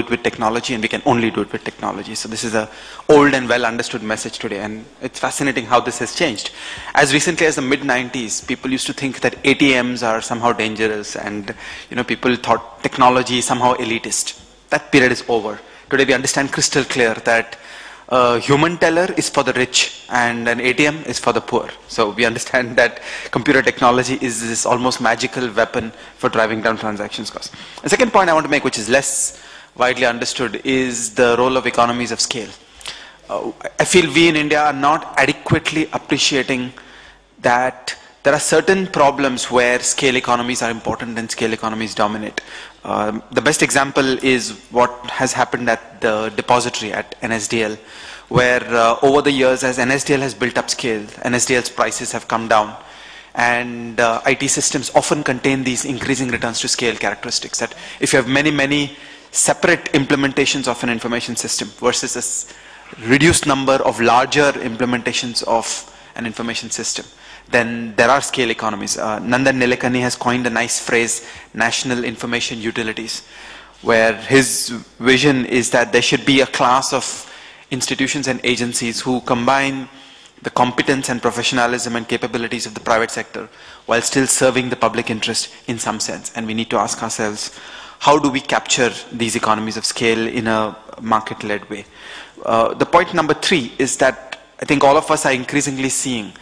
it with technology, and we can only do it with technology. So this is a old and well understood message today, and it's fascinating how this has changed. As recently as the mid-90s, people used to think that ATMs are somehow dangerous, and people thought technology is somehow elitist. That period is over. Today we understand crystal clear that a human teller is for the rich and an ATM is for the poor. So we understand that computer technology is this almost magical weapon for driving down transactions costs. The second point I want to make, which is less widely understood, is the role of economies of scale. I feel we in India are not adequately appreciating that there are certain problems where scale economies are important and scale economies dominate. The best example is what has happened at the depository at NSDL, where over the years, as NSDL has built up scale, NSDL's prices have come down, and IT systems often contain these increasing returns to scale characteristics, that if you have many separate implementations of an information system versus a reduced number of larger implementations of an information system, then there are scale economies. Nandan Nilekani has coined a nice phrase, national information utilities, where his vision is that there should be a class of institutions and agencies who combine the competence and professionalism and capabilities of the private sector while still serving the public interest in some sense. And we need to ask ourselves, how do we capture these economies of scale in a market-led way? The point number 3 is that I think all of us are increasingly seeing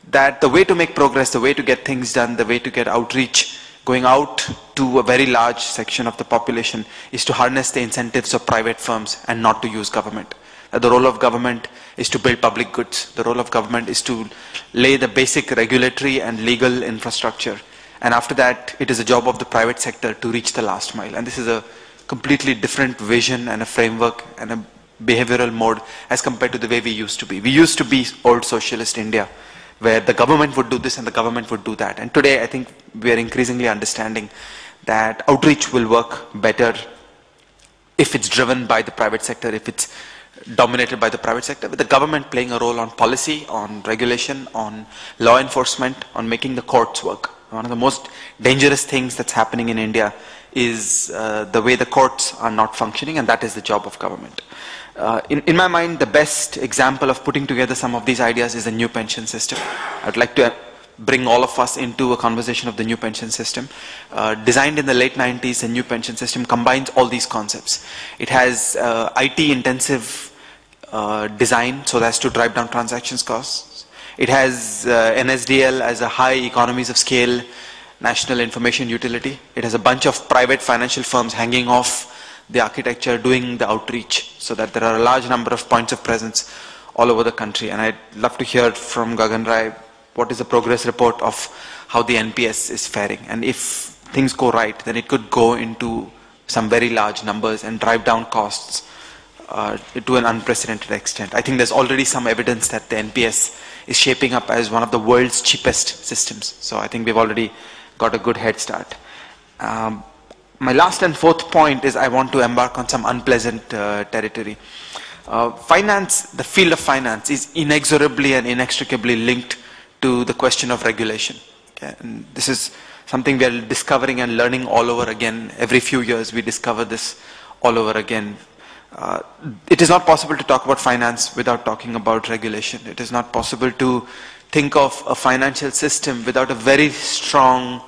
that the way to make progress, the way to get things done, the way to get outreach, going out to a very large section of the population, is to harness the incentives of private firms and not to use government. The role of government is to build public goods. The role of government is to lay the basic regulatory and legal infrastructure. And after that, it is a job of the private sector to reach the last mile. And this is a completely different vision and a framework and a behavioral mode as compared to the way we used to be. We used to be old socialist India, where the government would do this and the government would do that. And today I think we are increasingly understanding that outreach will work better if it's driven by the private sector, if it's dominated by the private sector, with the government playing a role on policy, on regulation, on law enforcement, on making the courts work. One of the most dangerous things that's happening in India is the way the courts are not functioning, and that is the job of government. In my mind, the best example of putting together some of these ideas is the new pension system. I'd like to bring all of us into a conversation of the new pension system. Designed in the late 90s, the new pension system combines all these concepts. It has IT intensive design so as to drive down transactions costs. It has NSDL as a high economies of scale national information utility. It has a bunch of private financial firms hanging off the architecture, doing the outreach, so that there are a large number of points of presence all over the country. And I'd love to hear from Gagan Rai, what is the progress report of how the NPS is faring? And if things go right, then it could go into some very large numbers and drive down costs to an unprecedented extent. I think there's already some evidence that the NPS is shaping up as one of the world's cheapest systems. So I think we've already got a good head start. My last and fourth point is I want to embark on some unpleasant territory. Finance, the field of finance, is inexorably and inextricably linked to the question of regulation. Okay? And this is something we are discovering and learning all over again. Every few years we discover this all over again. It is not possible to talk about finance without talking about regulation. It is not possible to think of a financial system without a very strong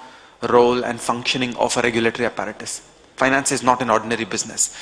role and functioning of a regulatory apparatus. Finance is not an ordinary business.